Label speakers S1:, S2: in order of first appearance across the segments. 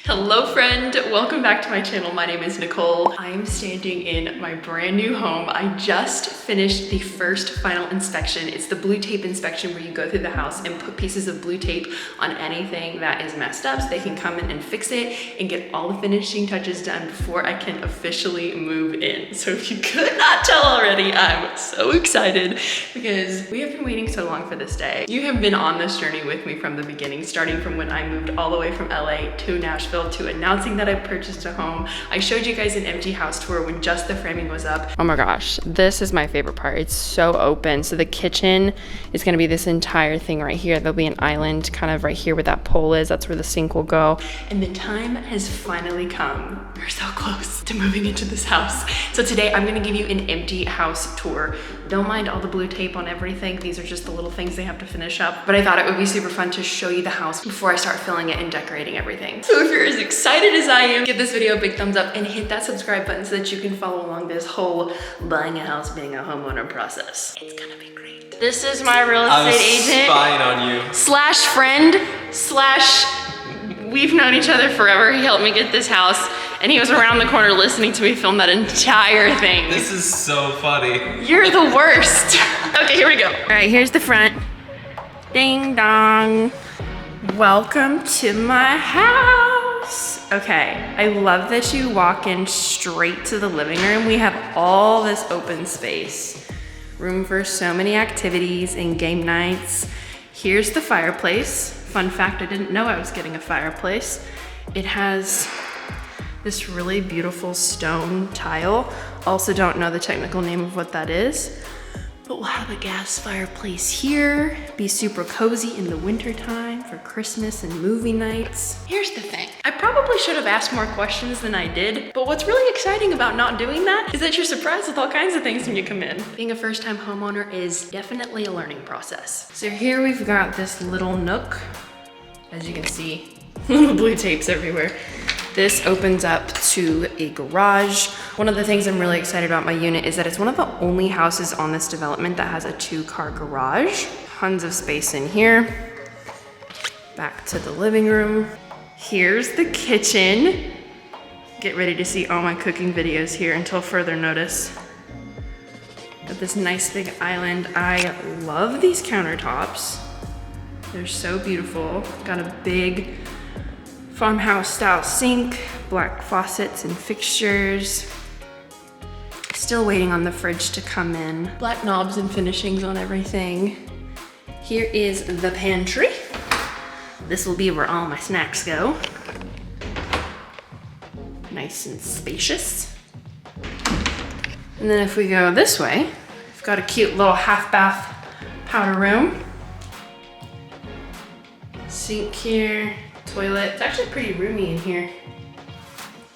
S1: Hello friend, welcome back to my channel. My name is Nicole. I'm standing in my brand new home. I just finished the first final inspection. It's the blue tape inspection where you go through the house and put pieces of blue tape on anything that is messed up so they can come in and fix it and get all the finishing touches done before I can officially move in. So if you could not tell already, I'm so excited because we have been waiting so long for this day. You have been on this journey with me from the beginning, starting from when I moved all the way from LA to Nashville to announcing that I purchased a home. I showed you guys an empty house tour when just the framing was up. Oh my gosh, this is my favorite part. It's so open. So the kitchen is gonna be this entire thing right here. There'll be an island kind of right here where that pole is. That's where the sink will go. And the time has finally come. We're so close to moving into this house. So today I'm gonna give you an empty house tour. Don't mind all the blue tape on everything. These are just the little things they have to finish up. But I thought it would be super fun to show you the house before I start filling it and decorating everything. So if you're as excited as I am, give this video a big thumbs up and hit that subscribe button so that you can follow along this whole buying a house, being a homeowner process. It's gonna be great. This is my real estate agent.
S2: Spying on you.
S1: Slash friend, slash we've known each other forever. He helped me get this house and he was around the corner listening to me film that entire thing.
S2: This is so funny.
S1: You're the worst. Okay, here we go. All right, here's the front. Ding dong. Welcome to my house. Okay, I love that you walk in straight to the living room. We have all this open space. Room for so many activities and game nights. Here's the fireplace. Fun fact, I didn't know I was getting a fireplace. It has this really beautiful stone tile. Also don't know the technical name of what that is. But we'll have a gas fireplace here. Be super cozy in the winter time for Christmas and movie nights. Here's the thing. I probably should have asked more questions than I did, but what's really exciting about not doing that is that you're surprised with all kinds of things when you come in. Being a first-time homeowner is definitely a learning process. So here we've got this little nook. As you can see, little blue tapes everywhere. This opens up to a garage. One of the things I'm really excited about my unit is that it's one of the only houses on this development that has a 2-car garage. Tons of space in here. Back to the living room. Here's the kitchen. Get ready to see all my cooking videos here until further notice. Got this nice big island. I love these countertops. They're so beautiful. Got a big farmhouse style sink, black faucets and fixtures. Still waiting on the fridge to come in. Black knobs and finishings on everything. Here is the pantry. This will be where all my snacks go. Nice and spacious. And then if we go this way, we've got a cute little half bath powder room. Sink here. Toilet. It's actually pretty roomy in here.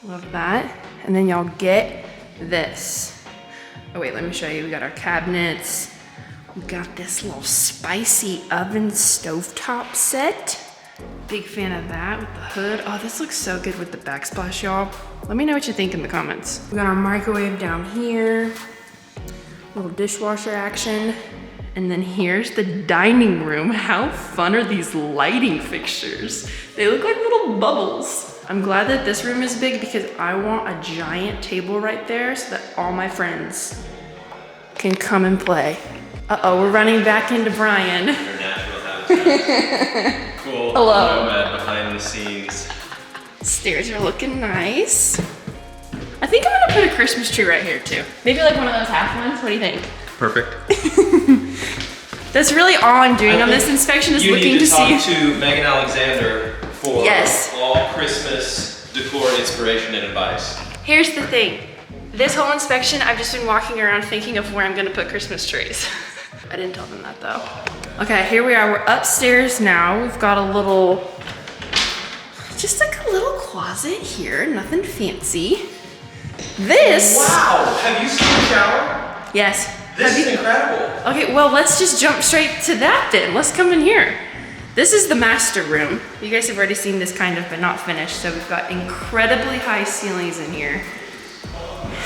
S1: Love that. And then y'all get this. Oh wait, let me show you. We got our cabinets. We got this little spicy oven stovetop set. Big fan of that with the hood. Oh, this looks so good with the backsplash, y'all. Let me know what you think in the comments. We got our microwave down here. Little dishwasher action. And then here's the dining room. How fun are these lighting fixtures? They look like little bubbles. I'm glad that this room is big because I want a giant table right there so that all my friends can come and play. Uh-oh, we're running back into Brian.
S2: Our Nashville house. Cool.
S1: Hello.
S2: Nomad behind the scenes.
S1: Stairs are looking nice. I think I'm gonna put a Christmas tree right here too. Maybe like one of those half ones. What do you think?
S2: Perfect.
S1: That's really all I'm doing on this inspection is looking to see.
S2: You need to talk to Megan Alexander for all Christmas decor inspiration and advice.
S1: Here's the thing. This whole inspection, I've just been walking around thinking of where I'm gonna put Christmas trees. I didn't tell them that though. Okay, here we are. We're upstairs now. We've got a little, just like a little closet here. Nothing fancy. This.
S2: Wow, have you seen the shower?
S1: Yes.
S2: This is incredible.
S1: Okay, well, let's just jump straight to that then. Let's come in here. This is the master room. You guys have already seen this kind of, but not finished. So we've got incredibly high ceilings in here.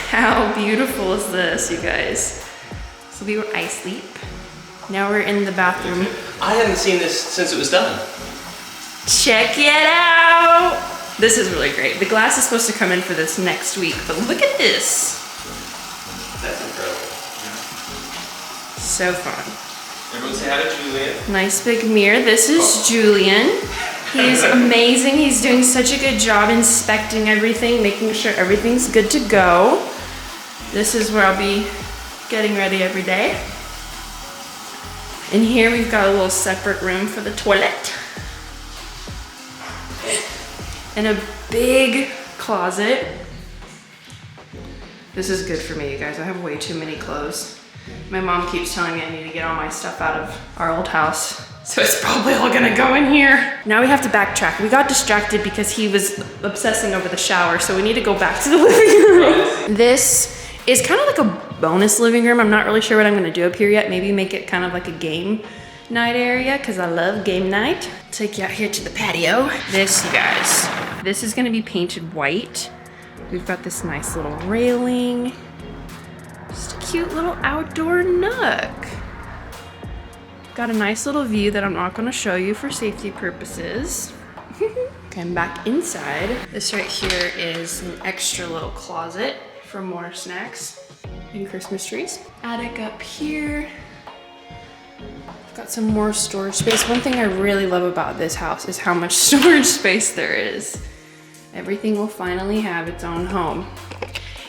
S1: How beautiful is this, you guys? This will be where I sleep. Now we're in the bathroom.
S2: I haven't seen this since it was done.
S1: Check it out. This is really great. The glass is supposed to come in for this next week, but look at this.
S2: That's incredible.
S1: So fun.
S2: Everyone say hi to Julian.
S1: Nice big mirror. This is Julian. He's amazing. He's doing such a good job inspecting everything, making sure everything's good to go. This is where I'll be getting ready every day. In here we've got a little separate room for the toilet. And a big closet. This is good for me, you guys. I have way too many clothes. My mom keeps telling me I need to get all my stuff out of our old house. So it's probably all gonna go in here. Now we have to backtrack. We got distracted because he was obsessing over the shower, so we need to go back to the living room. This is kind of like a bonus living room. I'm not really sure what I'm gonna do up here yet. Maybe make it kind of like a game night area, because I love game night. Take you out here to the patio. This, you guys, this is gonna be painted white. We've got this nice little railing. Just a cute little outdoor nook. Got a nice little view that I'm not gonna show you for safety purposes. Okay, I'm back inside. This right here is an extra little closet for more snacks and Christmas trees. Attic up here. Got some more storage space. One thing I really love about this house is how much storage space there is. Everything will finally have its own home.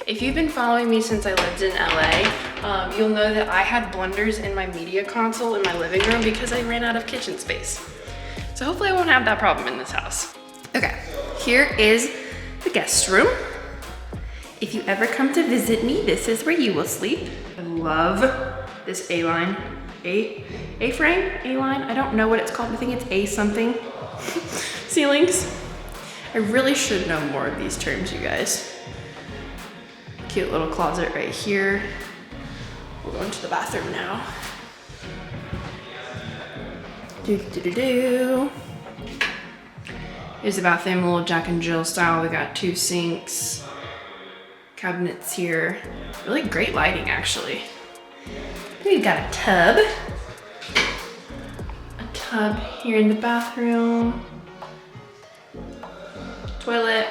S1: If you've been following me since I lived in LA, you'll know that I had blenders in my media console in my living room because I ran out of kitchen space. So hopefully I won't have that problem in this house. Okay, here is the guest room. If you ever come to visit me, this is where you will sleep. I love this A-line. A-frame? A-line? I don't know what it's called. I think it's A-something. Ceilings. I really should know more of these terms, you guys. Cute little closet right here. We'll go into the bathroom now. Do-do-do-do. Here's the bathroom, a little Jack and Jill style. We got 2 sinks, cabinets here. Really great lighting, actually. We've got a tub. A tub here in the bathroom. Toilet.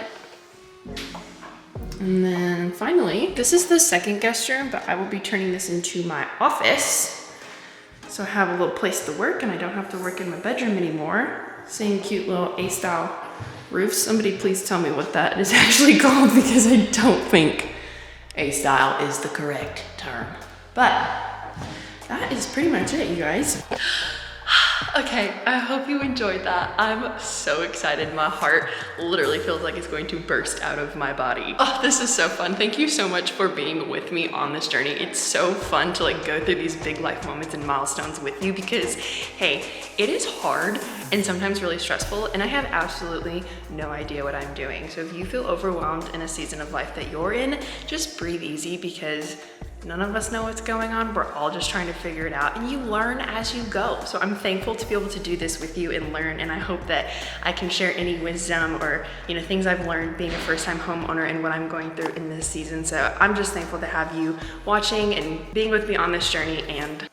S1: And then finally, this is the second guest room, but I will be turning this into my office. So I have a little place to work and I don't have to work in my bedroom anymore. Same cute little A-style roof. Somebody please tell me what that is actually called, because I don't think A-style is the correct term. But that is pretty much it, you guys. Okay, I hope you enjoyed that. I'm so excited. My heart literally feels like it's going to burst out of my body. Oh, this is so fun. Thank you so much for being with me on this journey. It's so fun to like go through these big life moments and milestones with you because, hey, it is hard and sometimes really stressful, and I have absolutely no idea what I'm doing. So if you feel overwhelmed in a season of life that you're in, just breathe easy, because none of us know what's going on. We're all just trying to figure it out, and you learn as you go. So I'm thankful to be able to do this with you and learn, and I hope that I can share any wisdom or things I've learned being a first-time homeowner and what I'm going through in this season. So I'm just thankful to have you watching and being with me on this journey, and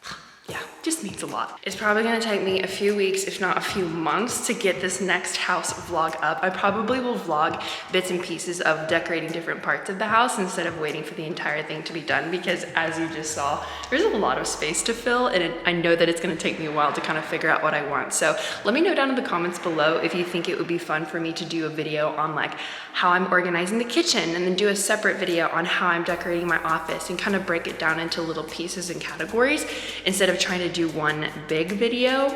S1: yeah, just means a lot. It's probably gonna take me a few weeks, if not a few months, to get this next house vlog up. I probably will vlog bits and pieces of decorating different parts of the house instead of waiting for the entire thing to be done, because as you just saw, there's a lot of space to fill, and I know that it's gonna take me a while to kind of figure out what I want. So let me know down in the comments below if you think it would be fun for me to do a video on like how I'm organizing the kitchen, and then do a separate video on how I'm decorating my office, and kind of break it down into little pieces and categories instead of trying to do one big video.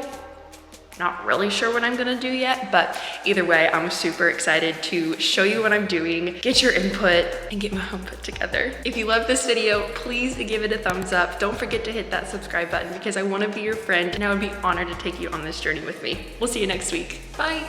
S1: Not really sure what I'm gonna do yet, but either way, I'm super excited to show you what I'm doing, get your input, and get my home put together. If you love this video, please give it a thumbs up. Don't forget to hit that subscribe button, because I wanna be your friend and I would be honored to take you on this journey with me. We'll see you next week. Bye.